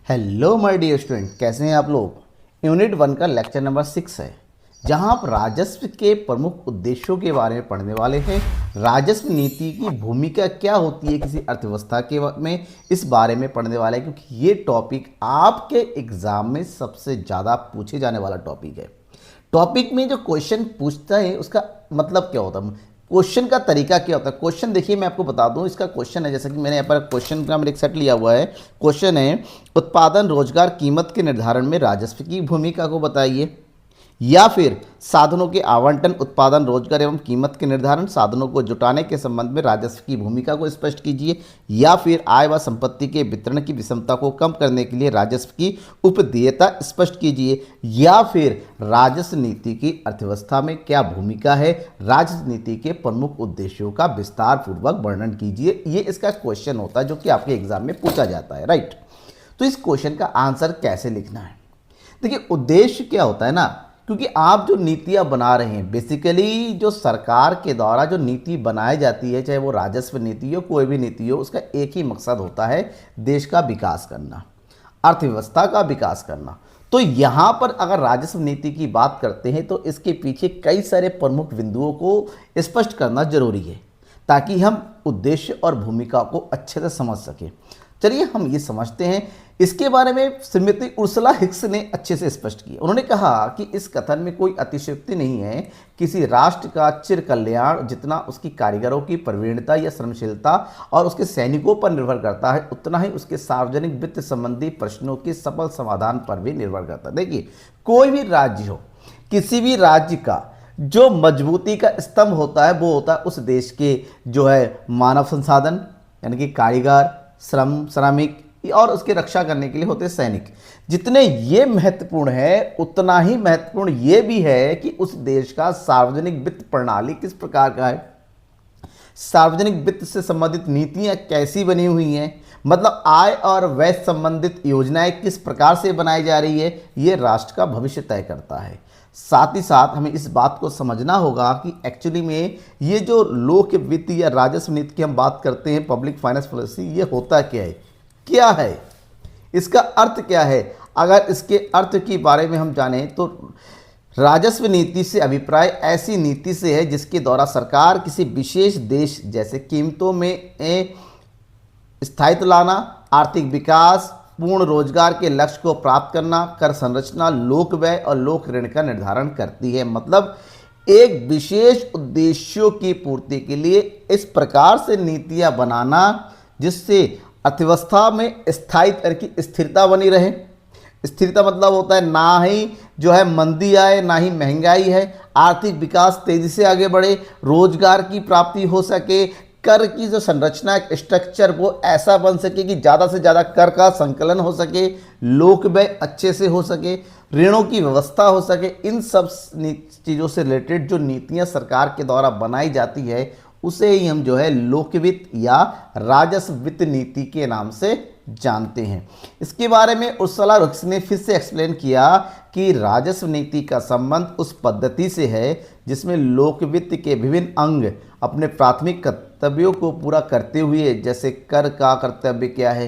Hello my dear student, कैसे हैं आप लोग। यूनिट 1 का लेक्चर नंबर 6 है, जहां आप राजस्व के प्रमुख उद्देश्यों के बारे में पढ़ने वाले हैं। राजस्व नीति की भूमिका क्या होती है किसी अर्थव्यवस्था के में, इस बारे में पढ़ने वाले हैं, क्योंकि ये टॉपिक आपके एग्जाम में सबसे ज़्यादा पूछे जाने वाला टॉपिक है। टॉपिक में जो क्वेश्चन पूछता है उसका मतलब क्या होता है, क्वेश्चन का तरीका क्या होता है। क्वेश्चन देखिए, मैं आपको बता दूं, इसका क्वेश्चन है, जैसे कि मैंने यहाँ पर क्वेश्चन का मेरे एक सेट लिया हुआ है। क्वेश्चन है, उत्पादन, रोजगार, कीमत के निर्धारण में राजस्व की भूमिका को बताइए। या फिर साधनों के आवंटन, उत्पादन, रोजगार एवं कीमत के निर्धारण, साधनों को जुटाने के संबंध में राजस्व की भूमिका को स्पष्ट कीजिए। या फिर आय व संपत्ति के वितरण की विषमता को कम करने के लिए राजस्व की उपदेयता स्पष्ट कीजिए। या फिर राजस्व नीति की अर्थव्यवस्था में क्या भूमिका है, राजस्व नीति के प्रमुख उद्देश्यों का विस्तार पूर्वक वर्णन कीजिए। ये इसका क्वेश्चन होता है जो कि आपके एग्जाम में पूछा जाता है, राइट। तो इस क्वेश्चन का आंसर कैसे लिखना है, देखिए उद्देश्य क्या होता है ना, क्योंकि आप जो नीतियां बना रहे हैं, बेसिकली जो सरकार के द्वारा जो नीति बनाई जाती है, चाहे वो राजस्व नीति हो, कोई भी नीति हो, उसका एक ही मकसद होता है, देश का विकास करना, अर्थव्यवस्था का विकास करना। तो यहाँ पर अगर राजस्व नीति की बात करते हैं तो इसके पीछे कई सारे प्रमुख बिंदुओं को स्पष्ट करना जरूरी है, ताकि हम उद्देश्य और भूमिका को अच्छे से समझ सकें। चलिए हम ये समझते हैं। इसके बारे में श्रीमती उर्सुला हिक्स ने अच्छे से स्पष्ट किया। उन्होंने कहा कि इस कथन में कोई अतिशयोक्ति नहीं है। किसी राष्ट्र का चिर कल्याण जितना उसकी कारीगरों की प्रवीणता या श्रमशीलता और उसके सैनिकों पर निर्भर करता है, उतना ही उसके सार्वजनिक वित्त संबंधी प्रश्नों के सफल समाधान पर भी निर्भर करता है। देखिए, कोई भी राज्य हो, किसी भी राज्य का जो मजबूती का स्तंभ होता है वो होता है उस देश के जो है मानव संसाधन, यानी कि कारीगर, श्रमिक, और उसकी रक्षा करने के लिए होते सैनिक। जितने ये महत्वपूर्ण है, उतना ही महत्वपूर्ण ये भी है कि उस देश का सार्वजनिक वित्त प्रणाली किस प्रकार का है, सार्वजनिक वित्त से संबंधित नीतियां कैसी बनी हुई हैं, मतलब आय और व्यय संबंधित योजनाएं किस प्रकार से बनाई जा रही है, ये राष्ट्र का भविष्य तय करता है। साथ ही साथ हमें इस बात को समझना होगा कि एक्चुअली में ये जो लोक वित्त या राजस्व नीति की हम बात करते हैं, पब्लिक फाइनेंस पॉलिसी, ये होता क्या है, इसका अर्थ क्या है। अगर इसके अर्थ के बारे में हम जानें तो राजस्व नीति से अभिप्राय ऐसी नीति से है जिसके द्वारा सरकार किसी विशेष देश जैसे कीमतों में स्थायित्व लाना, आर्थिक विकास, पूर्ण रोजगार के लक्ष्य को प्राप्त करना, कर संरचना, लोक व्यय और लोक ऋण का निर्धारण करती है। मतलब एक विशेष उद्देश्यों की पूर्ति के लिए इस प्रकार से नीतियां बनाना जिससे अर्थव्यवस्था में स्थायी की स्थिरता बनी रहे। स्थिरता मतलब होता है ना ही जो है मंदी आए, ना ही महंगाई है, आर्थिक विकास तेजी से आगे बढ़े, रोजगार की प्राप्ति हो सके, कर की जो संरचना स्ट्रक्चर वो ऐसा बन सके कि ज़्यादा से ज़्यादा कर का संकलन हो सके, लोक व्यय अच्छे से हो सके, ऋणों की व्यवस्था हो सके। इन सब चीज़ों से रिलेटेड जो नीतियां सरकार के द्वारा बनाई जाती है उसे ही हम जो है लोक वित्त या राजस्व वित्त नीति के नाम से जानते हैं। इसके बारे में उर्सुला हिक्स ने फिर से एक्सप्लेन किया कि राजस्व नीति का संबंध उस पद्धति से है जिसमें लोक वित्त के विभिन्न अंग अपने प्राथमिक कर्तव्यों को पूरा करते हुए, जैसे कर का कर्तव्य क्या है,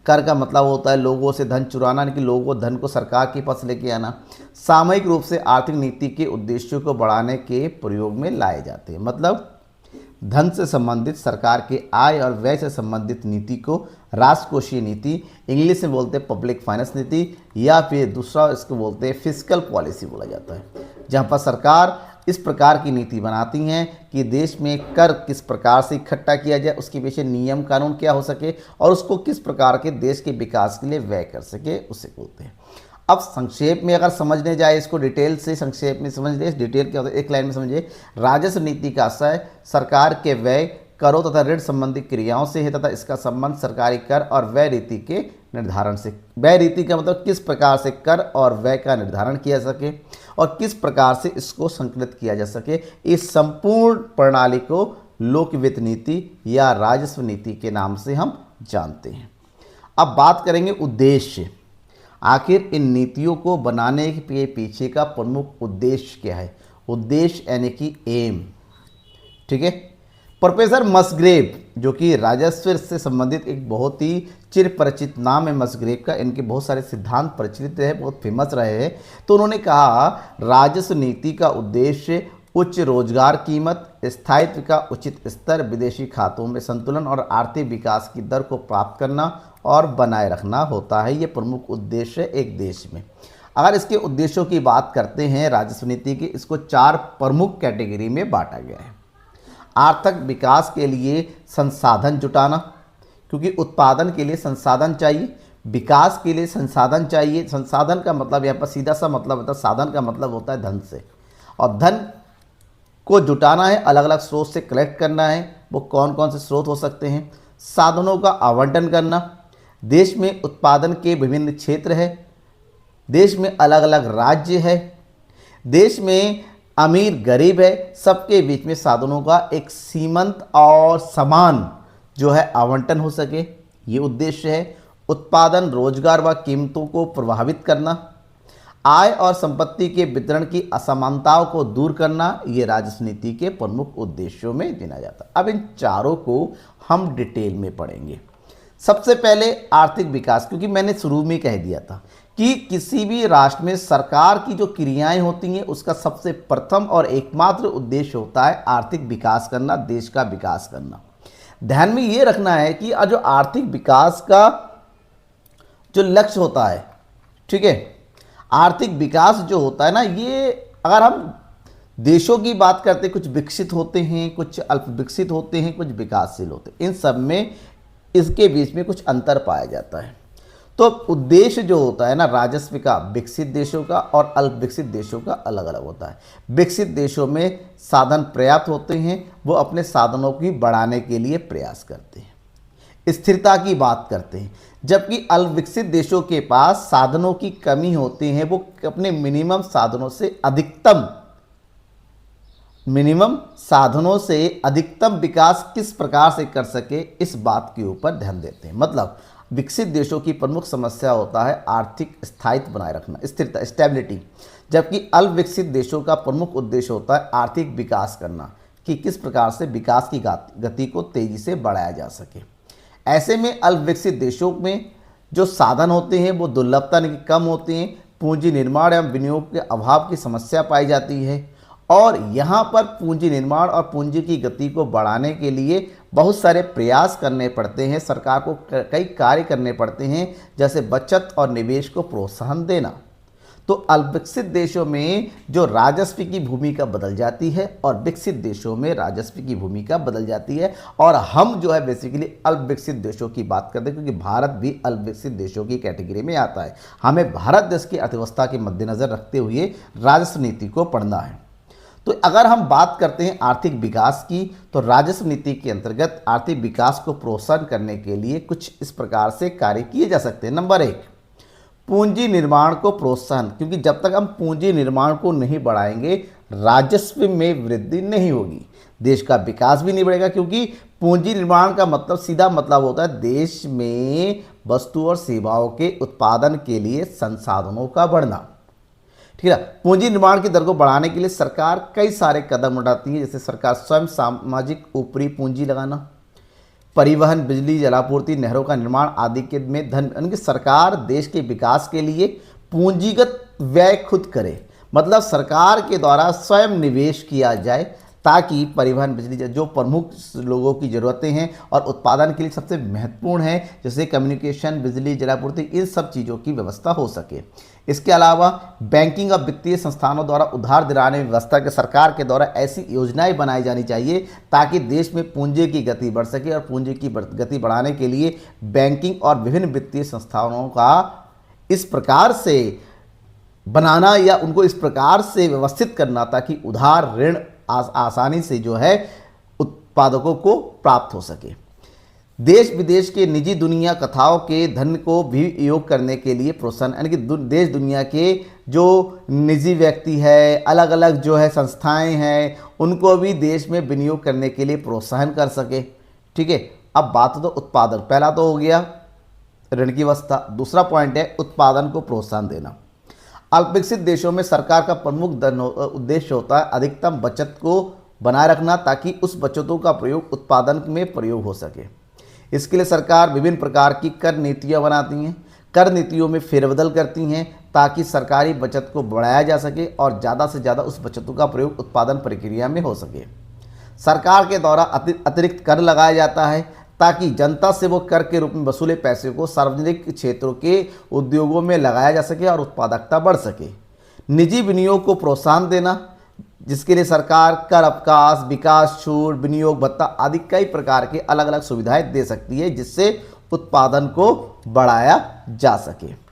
कर का मतलब होता है लोगों से धन चुराना, यानी कि लोगों को धन को सरकार के पास लेके आना। सामूहिक रूप से आर्थिक नीति के उद्देश्यों को बढ़ाने के प्रयोग में लाए जाते हैं। मतलब धन से संबंधित सरकार के आय और व्यय से संबंधित नीति को राजकोषीय नीति, इंग्लिश में बोलते हैं पब्लिक फाइनेंस नीति, या फिर दूसरा इसको बोलते हैं फिस्कल पॉलिसी बोला जाता है, जहां पर सरकार इस प्रकार की नीति बनाती हैं कि देश में कर किस प्रकार से इकट्ठा किया जाए, उसके पीछे नियम कानून क्या हो सके और उसको किस प्रकार के देश के विकास के लिए व्यय कर सके, उसे बोलते हैं। अब संक्षेप में अगर समझने जाए, इसको डिटेल से संक्षेप में समझ ले, डिटेल क्या होता है एक लाइन में समझिए। राजस्व नीति का आशय सरकार के व्यय, करों तथा ऋण संबंधी क्रियाओं से है तथा इसका संबंध सरकारी कर और व्यय रीति के निर्धारण से। व्यय रीति का मतलब किस प्रकार से कर और व्यय का निर्धारण किया सके और किस प्रकार से इसको संकलित किया जा सके, इस संपूर्ण प्रणाली को लोक वित्त नीति या राजस्व नीति के नाम से हम जानते हैं। अब बात करेंगे उद्देश्य। आखिर इन नीतियों को बनाने के पीछे का प्रमुख उद्देश्य क्या है। उद्देश्य यानी कि एम, ठीक है। प्रोफेसर मसग्रेव, जो कि राजस्व से संबंधित एक बहुत ही चिर परिचित नाम है मसग्रेव का, इनके बहुत सारे सिद्धांत प्रचलित रहे, बहुत फेमस रहे हैं। तो उन्होंने कहा राजस्व नीति का उद्देश्य उच्च रोजगार कीमत, स्थायित्व का उचित स्तर, विदेशी खातों में संतुलन और आर्थिक विकास की दर को प्राप्त करना और बनाए रखना होता है। ये प्रमुख उद्देश्य है एक देश में। अगर इसके उद्देश्यों की बात करते हैं राजस्व नीति के, इसको 4 प्रमुख कैटेगरी में बांटा गया है। आर्थिक विकास के लिए संसाधन जुटाना, क्योंकि उत्पादन के लिए संसाधन चाहिए, विकास के लिए संसाधन चाहिए। संसाधन का मतलब यहाँ पर सीधा सा मतलब होता है, साधन का मतलब होता है धन से, और धन को जुटाना है, अलग अलग स्रोत से कलेक्ट करना है। वो कौन कौन से स्रोत हो सकते हैं? साधनों का आवंटन करना, देश में उत्पादन के विभिन्न क्षेत्र है, देश में अलग अलग राज्य है, देश में अमीर गरीब है, सबके बीच में साधनों का एक सीमंत और समान जो है आवंटन हो सके, ये उद्देश्य है। उत्पादन, रोजगार व कीमतों को प्रभावित करना, आय और संपत्ति के वितरण की असमानताओं को दूर करना, ये राजस्व नीति के प्रमुख उद्देश्यों में गिना जाता है। अब इन चारों को हम डिटेल में पढ़ेंगे। सबसे पहले आर्थिक विकास, क्योंकि मैंने शुरू में कह दिया था कि किसी भी राष्ट्र में सरकार की जो क्रियाएं होती हैं उसका सबसे प्रथम और एकमात्र उद्देश्य होता है आर्थिक विकास करना, देश का विकास करना। ध्यान में ये रखना है कि जो आर्थिक विकास का जो लक्ष्य होता है, ठीक है, आर्थिक विकास जो होता है ना, ये अगर हम देशों की बात करते हैं, कुछ विकसित होते हैं, कुछ अल्प विकसित होते हैं, कुछ विकासशील होते हैं, इन सब में इसके बीच में कुछ अंतर पाया जाता है। तो उद्देश्य जो होता है ना राजस्व का, विकसित देशों का और अल्प विकसित देशों का अलग अलग होता है। विकसित देशों में साधन पर्याप्त होते हैं, वो अपने साधनों की बढ़ाने के लिए प्रयास करते हैं, स्थिरता की बात करते हैं, जबकि अल्प विकसित देशों के पास साधनों की कमी होती है, वो अपने मिनिमम साधनों से अधिकतम विकास किस प्रकार से कर सके, इस बात के ऊपर ध्यान देते हैं। मतलब विकसित देशों की प्रमुख समस्या होता है आर्थिक स्थायित्व बनाए रखना, स्थिरता, स्टेबिलिटी, जबकि अल्प विकसित देशों का प्रमुख उद्देश्य होता है आर्थिक विकास करना, कि किस प्रकार से विकास की गति को तेजी से बढ़ाया जा सके। ऐसे में अल्प विकसित देशों में जो साधन होते हैं वो दुर्लभता की कम होते हैं, पूंजी निर्माण एवं विनियोग के अभाव की समस्या पाई जाती है, और यहाँ पर पूंजी निर्माण और पूंजी की गति को बढ़ाने के लिए बहुत सारे प्रयास करने पड़ते हैं, सरकार को कई कार्य करने पड़ते हैं, जैसे बचत और निवेश को प्रोत्साहन देना। तो अल्प विकसित देशों में जो राजस्व की भूमिका बदल जाती है और विकसित देशों में राजस्व की भूमिका बदल जाती है। और हम जो है बेसिकली अल्प विकसित देशों की बात करते हैं, क्योंकि भारत भी अल्प विकसित देशों की कैटेगरी में आता है। हमें भारत देश की अर्थव्यवस्था के मद्देनज़र रखते हुए राजस्व नीति को पढ़ना है। तो अगर हम बात करते हैं आर्थिक विकास की, तो राजस्व नीति के अंतर्गत आर्थिक विकास को प्रोत्साहन करने के लिए कुछ इस प्रकार से कार्य किए जा सकते हैं। नंबर 1, पूंजी निर्माण को प्रोत्साहन, क्योंकि जब तक हम पूंजी निर्माण को नहीं बढ़ाएंगे राजस्व में वृद्धि नहीं होगी, देश का विकास भी नहीं बढ़ेगा। क्योंकि पूंजी निर्माण का मतलब, सीधा मतलब होता है देश में वस्तु और सेवाओं के उत्पादन के लिए संसाधनों का बढ़ना, ठीक है। पूंजी निर्माण की दर को बढ़ाने के लिए सरकार कई सारे कदम उठाती है, जैसे सरकार स्वयं सामाजिक ऊपरी पूंजी लगाना, परिवहन, बिजली, जलापूर्ति, नहरों का निर्माण आदि के में धन, यानी कि सरकार देश के विकास के लिए पूंजीगत व्यय खुद करे, मतलब सरकार के द्वारा स्वयं निवेश किया जाए, ताकि परिवहन, बिजली, जो प्रमुख लोगों की ज़रूरतें हैं और उत्पादन के लिए सबसे महत्वपूर्ण है, जैसे कम्युनिकेशन, बिजली, जलापूर्ति, इन सब चीज़ों की व्यवस्था हो सके। इसके अलावा बैंकिंग और वित्तीय संस्थानों द्वारा उधार दिलाने व्यवस्था के सरकार के द्वारा ऐसी योजनाएं बनाई जानी चाहिए ताकि देश में पूंजी की गति बढ़ सके। और पूंजी की गति बढ़ाने के लिए बैंकिंग और विभिन्न वित्तीय संस्थानों का इस प्रकार से बनाना या उनको इस प्रकार से व्यवस्थित करना ताकि उधार ऋण आसानी से जो है उत्पादकों को प्राप्त हो सके। देश विदेश के निजी दुनिया कथाओं के धन को भी योग करने के लिए प्रोत्साहन, यानी कि देश दुनिया के जो निजी व्यक्ति है, अलग अलग जो है संस्थाएं हैं, उनको भी देश में विनियोग करने के लिए प्रोत्साहन कर सके, ठीक है। अब बात तो उत्पादन, पहला तो हो गया ऋण की व्यवस्था, दूसरा पॉइंट है उत्पादन को प्रोत्साहन देना। अल्प विकसित देशों में सरकार का प्रमुख उद्देश्य होता है अधिकतम बचत को बनाए रखना ताकि उस बचतों का प्रयोग उत्पादन में प्रयोग हो सके। इसके लिए सरकार विभिन्न प्रकार की कर नीतियाँ बनाती हैं, कर नीतियों में फेरबदल करती हैं ताकि सरकारी बचत को बढ़ाया जा सके और ज़्यादा से ज़्यादा उस बचतों का प्रयोग उत्पादन प्रक्रिया में हो सके। सरकार के द्वारा अतिरिक्त कर लगाया जाता है ताकि जनता से वो कर के रूप में वसूले पैसे को सार्वजनिक क्षेत्रों के उद्योगों में लगाया जा सके और उत्पादकता बढ़ सके। निजी विनियोग को प्रोत्साहन देना, जिसके लिए सरकार कर अवकाश, विकास छूट, विनियोग भत्ता आदि कई प्रकार के अलग अलग सुविधाएं दे सकती है जिससे उत्पादन को बढ़ाया जा सके।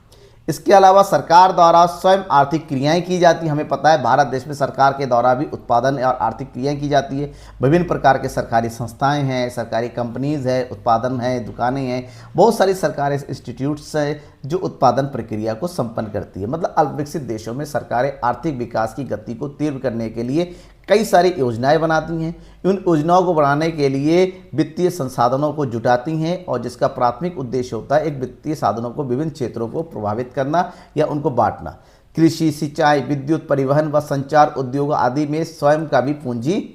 इसके अलावा सरकार द्वारा स्वयं आर्थिक क्रियाएं की जाती हैं। हमें पता है भारत देश में सरकार के द्वारा भी उत्पादन और आर्थिक क्रियाएं की जाती है। विभिन्न प्रकार के सरकारी संस्थाएं हैं, सरकारी कंपनीज है, उत्पादन है, दुकानें हैं, बहुत सारी सरकारी इंस्टीट्यूट्स हैं जो उत्पादन प्रक्रिया को संपन्न करती है। मतलब अल्पविकसित देशों में सरकारें आर्थिक विकास की गति को तीव्र करने के लिए कई सारी योजनाएं बनाती हैं। इन योजनाओं को बढ़ाने के लिए वित्तीय संसाधनों को जुटाती हैं और जिसका प्राथमिक उद्देश्य होता है एक वित्तीय साधनों को विभिन्न क्षेत्रों को प्रभावित करना या उनको बांटना। कृषि, सिंचाई, विद्युत, परिवहन व संचार उद्योग आदि में स्वयं का भी पूंजी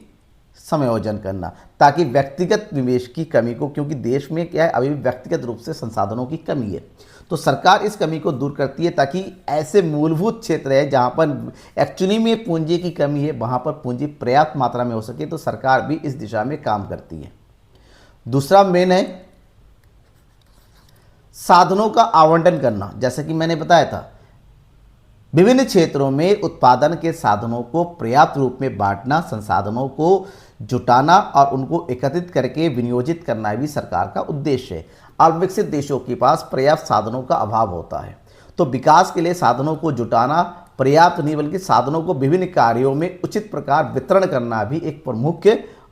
समायोजन करना ताकि व्यक्तिगत निवेश की कमी को, क्योंकि देश में क्या है अभी भी व्यक्तिगत रूप से संसाधनों की कमी है, तो सरकार इस कमी को दूर करती है ताकि ऐसे मूलभूत क्षेत्र है जहां पर एक्चुअली में पूंजी की कमी है वहां पर पूंजी पर्याप्त मात्रा में हो सके, तो सरकार भी इस दिशा में काम करती है। दूसरा मेन है साधनों का आवंटन करना। जैसे कि मैंने बताया था, विभिन्न क्षेत्रों में उत्पादन के साधनों को पर्याप्त रूप में बांटना, संसाधनों को जुटाना और उनको एकत्रित करके विनियोजित करना भी सरकार का उद्देश्य है। अल्पविकसित देशों के पास पर्याप्त साधनों का अभाव होता है, तो विकास के लिए साधनों को जुटाना पर्याप्त नहीं बल्कि साधनों को विभिन्न कार्यों में उचित प्रकार वितरण करना भी एक प्रमुख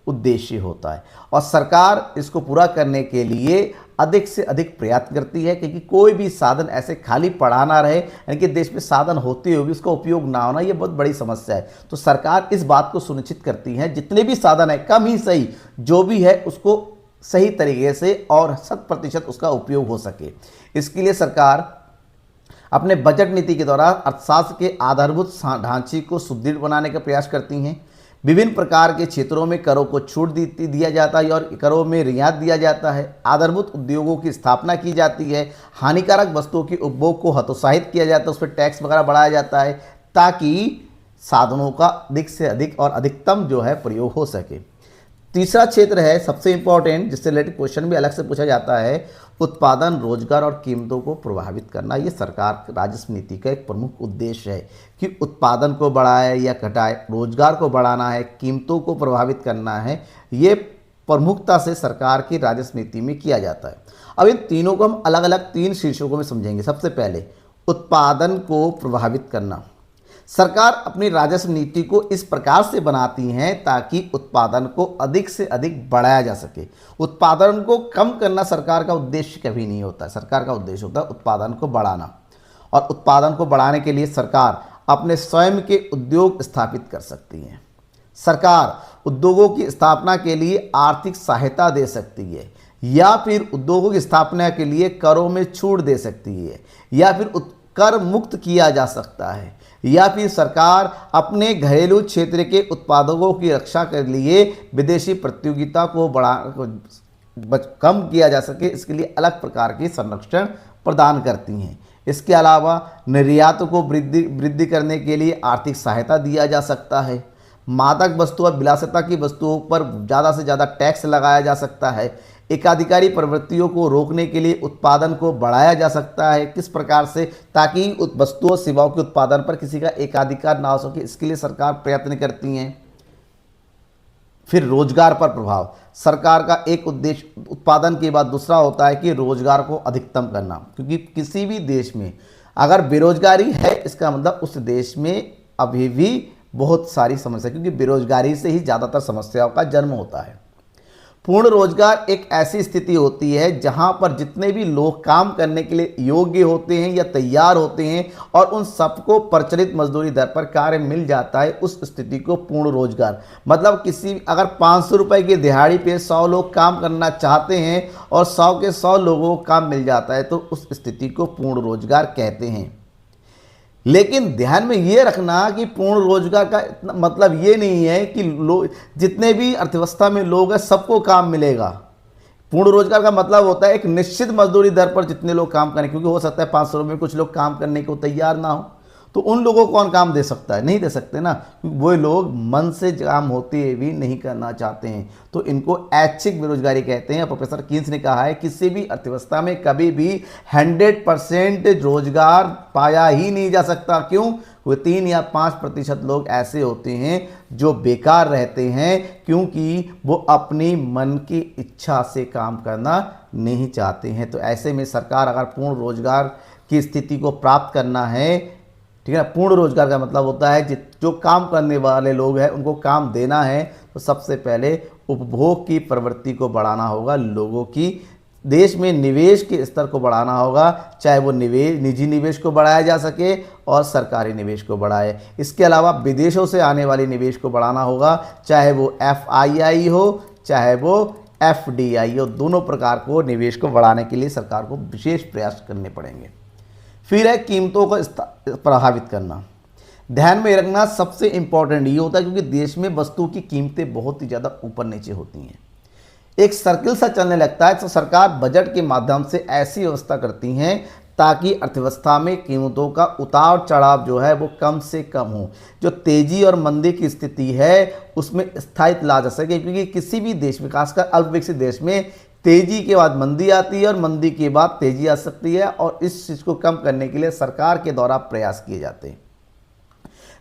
उद्देश्य होता है। और सरकार इसको पूरा करने के लिए अधिक से अधिक प्रयास करती है क्योंकि कोई भी साधन ऐसे खाली पड़ा ना रहे, यानी कि देश में साधन होते हुए भी उसका उपयोग ना होना, ये बहुत बड़ी समस्या है। तो सरकार इस बात को सुनिश्चित करती है जितने भी साधन है कम ही सही जो भी है उसको सही तरीके से और 100% उसका उपयोग हो सके। इसके लिए सरकार अपने बजट नीति के द्वारा अर्थशास्त्र के आधारभूत ढांचे को सुदृढ़ बनाने का प्रयास करती हैं। विभिन्न प्रकार के क्षेत्रों में करों को छूट दिया जाता है और करों में रियायत दिया जाता है। आधारभूत उद्योगों की स्थापना की जाती है। हानिकारक वस्तुओं के उपभोग को हतोत्साहित किया जाता है, उस पर टैक्स वगैरह बढ़ाया जाता है ताकि साधनों का अधिक से अधिक और अधिकतम जो है प्रयोग हो सके। तीसरा क्षेत्र है सबसे इंपॉर्टेंट, जिससे रिलेटेड क्वेश्चन भी अलग से पूछा जाता है, उत्पादन, रोजगार और कीमतों को प्रभावित करना। ये सरकार राजस्व नीति का एक प्रमुख उद्देश्य है कि उत्पादन को बढ़ाए या घटाए, रोजगार को बढ़ाना है, कीमतों को प्रभावित करना है। ये प्रमुखता से सरकार की राजस्व नीति में किया जाता है। अब इन तीनों को हम अलग अलग 3 शीर्षकों में समझेंगे। सबसे पहले उत्पादन को प्रभावित करना। सरकार अपनी राजस्व नीति को इस प्रकार से बनाती हैं ताकि उत्पादन को अधिक से अधिक बढ़ाया जा सके। उत्पादन को कम करना सरकार का उद्देश्य कभी नहीं होता है। सरकार का उद्देश्य होता है उत्पादन को बढ़ाना, और उत्पादन को बढ़ाने के लिए सरकार अपने स्वयं के उद्योग स्थापित कर सकती है। सरकार उद्योगों की स्थापना के लिए आर्थिक सहायता दे सकती है, या फिर उद्योगों की स्थापना के लिए करों में छूट दे सकती है, या फिर कर मुक्त किया जा सकता है, या फिर सरकार अपने घरेलू क्षेत्र के उत्पादकों की रक्षा के लिए विदेशी प्रतियोगिता को कम किया जा सके, इसके लिए अलग प्रकार के संरक्षण प्रदान करती हैं। इसके अलावा निर्यात को वृद्धि करने के लिए आर्थिक सहायता दिया जा सकता है। मादक वस्तु और विलासिता की वस्तुओं पर ज़्यादा से ज़्यादा टैक्स लगाया जा सकता है। एकाधिकारी प्रवृत्तियों को रोकने के लिए उत्पादन को बढ़ाया जा सकता है। किस प्रकार से, ताकि वस्तुओं सेवाओं के उत्पादन पर किसी का एकाधिकार ना हो सके, इसके लिए सरकार प्रयत्न करती हैं। फिर रोजगार पर प्रभाव। सरकार का एक उद्देश्य उत्पादन के बाद दूसरा होता है कि रोजगार को अधिकतम करना, क्योंकि किसी भी देश में अगर बेरोजगारी है इसका मतलब उस देश में अभी भी बहुत सारी समस्या, क्योंकि बेरोजगारी से ही ज़्यादातर समस्याओं का जन्म होता है। पूर्ण रोजगार एक ऐसी स्थिति होती है जहां पर जितने भी लोग काम करने के लिए योग्य होते हैं या तैयार होते हैं और उन सबको प्रचलित मजदूरी दर पर कार्य मिल जाता है, उस स्थिति को पूर्ण रोजगार। मतलब किसी अगर 500 रुपये की दिहाड़ी पे 100 लोग काम करना चाहते हैं और 100 के 100 लोगों को काम मिल जाता है तो उस स्थिति को पूर्ण रोजगार कहते हैं। लेकिन ध्यान में ये रखना कि पूर्ण रोजगार का मतलब ये नहीं है कि लोग, जितने भी अर्थव्यवस्था में लोग हैं सबको काम मिलेगा। पूर्ण रोजगार का मतलब होता है एक निश्चित मजदूरी दर पर जितने लोग काम करें, क्योंकि हो सकता है 500 रुपये में कुछ लोग काम करने को तैयार ना हो, तो उन लोगों को कौन काम दे सकता है? नहीं दे सकते ना, क्योंकि वो लोग मन से काम होते हुए भी नहीं करना चाहते हैं। तो इनको ऐच्छिक बेरोजगारी कहते हैं। प्रोफेसर कीन्स ने कहा है किसी भी अर्थव्यवस्था में कभी भी 100% रोजगार पाया ही नहीं जा सकता। क्यों? वो 3 या 5% लोग ऐसे होते हैं जो बेकार रहते हैं, क्योंकि वो अपनी मन की इच्छा से काम करना नहीं चाहते हैं। तो ऐसे में सरकार अगर पूर्ण रोजगार की स्थिति को प्राप्त करना है, ठीक है ना, पूर्ण रोजगार का मतलब होता है जो काम करने वाले लोग हैं उनको काम देना है, तो सबसे पहले उपभोग की प्रवृत्ति को बढ़ाना होगा, लोगों की देश में निवेश के स्तर को बढ़ाना होगा, चाहे वो निजी निवेश को बढ़ाया जा सके और सरकारी निवेश को बढ़ाए। इसके अलावा विदेशों से आने वाले निवेश को बढ़ाना होगा, चाहे वो FII हो चाहे वो FDI हो, दोनों प्रकार को निवेश को बढ़ाने के लिए सरकार को विशेष प्रयास करने पड़ेंगे। फिर है कीमतों को प्रभावित करना। ध्यान में रखना सबसे इंपॉर्टेंट ये होता है, क्योंकि देश में वस्तु की कीमतें बहुत ही ज़्यादा ऊपर नीचे होती हैं, एक सर्किल सा चलने लगता है। तो सरकार बजट के माध्यम से ऐसी व्यवस्था करती हैं ताकि अर्थव्यवस्था में कीमतों का उतार चढ़ाव जो है वो कम से कम हो, जो तेजी और मंदी की स्थिति है उसमें स्थायित्व ला जा सके। क्योंकि किसी भी देश में, खासकर अल्पविकसित देश में, तेजी के बाद मंदी आती है और मंदी के बाद तेजी आ सकती है, और इस चीज़ को कम करने के लिए सरकार के द्वारा प्रयास किए जाते हैं।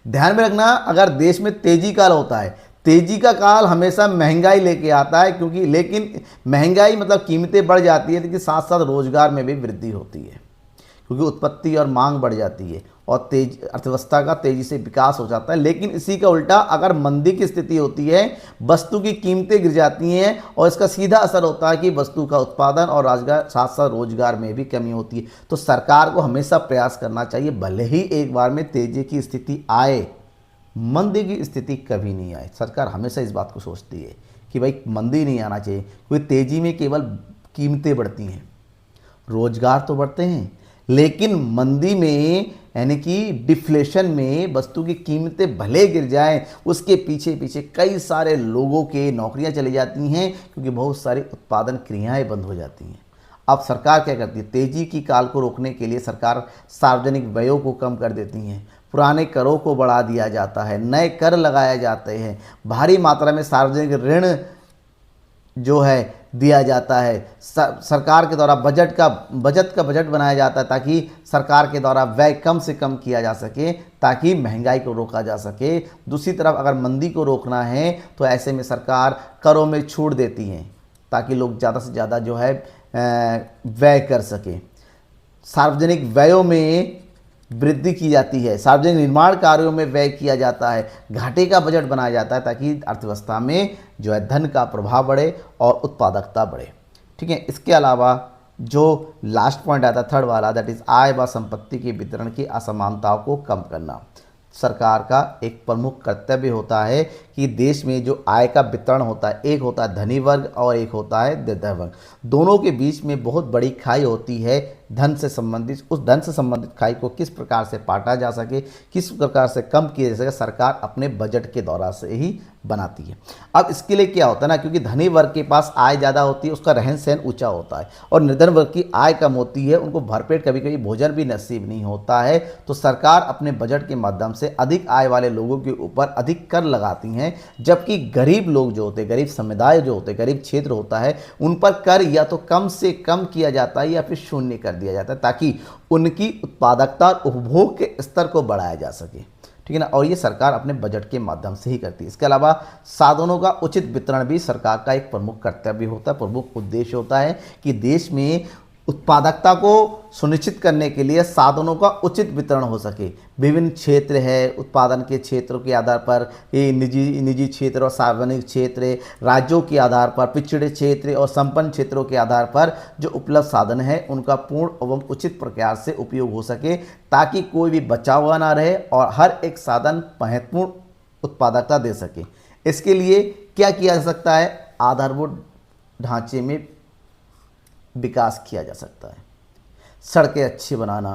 ध्यान में रखना, अगर देश में तेजी काल होता है, तेजी का काल हमेशा महंगाई लेके आता है, क्योंकि लेकिन महंगाई मतलब कीमतें बढ़ जाती है, लेकिन साथ साथ रोजगार में भी वृद्धि होती है, क्योंकि उत्पत्ति और मांग बढ़ जाती है और अर्थव्यवस्था का तेजी से विकास हो जाता है। लेकिन इसी का उल्टा अगर मंदी की स्थिति होती है, वस्तु की कीमतें गिर जाती हैं और इसका सीधा असर होता है कि वस्तु का उत्पादन और रोजगार, साथ साथ रोजगार में भी कमी होती है। तो सरकार को हमेशा प्रयास करना चाहिए, भले ही एक बार में तेजी की स्थिति आए, मंदी की स्थिति कभी नहीं आए। सरकार हमेशा इस बात को सोचती है कि भाई मंदी नहीं आना चाहिए, क्योंकि तेजी में केवल कीमतें बढ़ती हैं, रोजगार तो बढ़ते हैं, लेकिन मंदी में यानी कि डिफ्लेशन में वस्तु की कीमतें भले गिर जाएं, उसके पीछे पीछे कई सारे लोगों के नौकरियां चली जाती हैं, क्योंकि बहुत सारी उत्पादन क्रियाएं बंद हो जाती हैं। अब सरकार क्या करती है? तेजी की काल को रोकने के लिए सरकार सार्वजनिक व्ययों को कम कर देती हैं, पुराने करों को बढ़ा दिया जाता है, नए कर लगाए जाते हैं, भारी मात्रा में सार्वजनिक ऋण जो है दिया जाता है, सरकार के द्वारा बजट बनाया जाता है ताकि सरकार के द्वारा व्यय कम से कम किया जा सके, ताकि महंगाई को रोका जा सके। दूसरी तरफ अगर मंदी को रोकना है तो ऐसे में सरकार करों में छूट देती है ताकि लोग ज़्यादा से ज़्यादा जो है व्यय कर सके। सार्वजनिक व्ययों में वृद्धि की जाती है, सार्वजनिक निर्माण कार्यों में व्यय किया जाता है, घाटे का बजट बनाया जाता है ताकि अर्थव्यवस्था में जो है धन का प्रभाव बढ़े और उत्पादकता बढ़े। ठीक है, इसके अलावा जो लास्ट पॉइंट आता है थर्ड वाला, दैट इज आय व संपत्ति के वितरण की असमानताओं को कम करना। सरकार का एक प्रमुख कर्तव्य होता है कि देश में जो आय का वितरण होता है, एक होता है धनी वर्ग और एक होता है दरिद्र वर्ग, दोनों के बीच में बहुत बड़ी खाई होती है धन से संबंधित। उस धन से संबंधित खाई को किस प्रकार से पाटा जा सके, किस प्रकार से कम किया जा सके, सरकार अपने बजट के द्वारा से ही बनाती है। अब इसके लिए क्या होता है ना, क्योंकि धनी वर्ग के पास आय ज़्यादा होती है, उसका रहन सहन ऊंचा होता है, और निर्धन वर्ग की आय कम होती है, उनको भरपेट कभी कभी भोजन भी नसीब नहीं होता है। तो सरकार अपने बजट के माध्यम से अधिक आय वाले लोगों के ऊपर अधिक कर लगाती हैं, जबकि गरीब लोग जो होते हैं, गरीब समुदाय जो होते हैं, गरीब क्षेत्र होता है, उन पर कर या तो कम से कम किया जाता है या फिर शून्य कर दिया जाता है, ताकि उनकी उत्पादकता और उपभोग के स्तर को बढ़ाया जा सके। ठीक है ना, और ये सरकार अपने बजट के माध्यम से ही करती है। इसके अलावा साधनों का उचित वितरण भी सरकार का एक प्रमुख कर्तव्य होता है, प्रमुख उद्देश्य होता है कि देश में उत्पादकता को सुनिश्चित करने के लिए साधनों का उचित वितरण हो सके। विभिन्न क्षेत्र है, उत्पादन के क्षेत्रों के आधार पर ये निजी क्षेत्र और सार्वजनिक क्षेत्र, राज्यों के आधार पर, पिछड़े क्षेत्र और संपन्न क्षेत्रों के आधार पर जो उपलब्ध साधन है उनका पूर्ण एवं उचित प्रकार से उपयोग हो सके, ताकि कोई भी बचा हुआ ना रहे और हर एक साधन महत्वपूर्ण उत्पादकता दे सके। इसके लिए क्या किया जा सकता है? आधारभूत ढांचे में विकास किया जा सकता है, सड़कें अच्छी बनाना,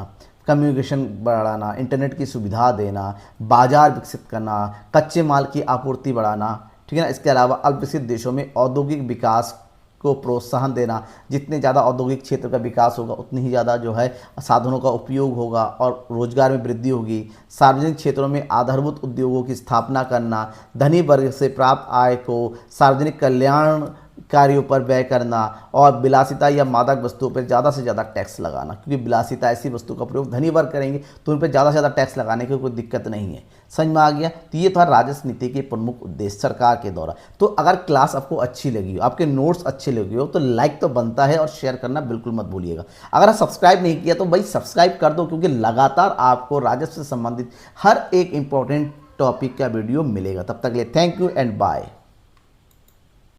कम्युनिकेशन बढ़ाना, इंटरनेट की सुविधा देना, बाजार विकसित करना, कच्चे माल की आपूर्ति बढ़ाना, ठीक है ना। इसके अलावा अल्पविकसित देशों में औद्योगिक विकास को प्रोत्साहन देना। जितने ज़्यादा औद्योगिक क्षेत्र का विकास होगा उतनी ही ज़्यादा जो है साधनों का उपयोग होगा और रोजगार में वृद्धि होगी। सार्वजनिक क्षेत्रों में आधारभूत उद्योगों की स्थापना करना, धनी वर्ग से प्राप्त आय को सार्वजनिक कल्याण कार्यों पर व्यय करना और विलासिता या मादक वस्तुओं पर ज़्यादा से ज़्यादा टैक्स लगाना, क्योंकि विलासिता ऐसी वस्तु का प्रयोग धनी वर्ग करेंगे तो उन पर ज़्यादा से ज़्यादा टैक्स लगाने की कोई दिक्कत नहीं है। समझ में आ गया। तो ये था राजस्व नीति के प्रमुख उद्देश्य सरकार के द्वारा। तो अगर क्लास आपको अच्छी लगी हो, आपके नोट्स अच्छे लगे हो, तो लाइक तो बनता है और शेयर करना बिल्कुल मत भूलिएगा। अगर आप सब्सक्राइब नहीं किया तो भाई सब्सक्राइब कर दो, क्योंकि लगातार आपको राजस्व से संबंधित हर एक इंपॉर्टेंट टॉपिक का वीडियो मिलेगा। तब तक के लिए थैंक यू एंड बाय।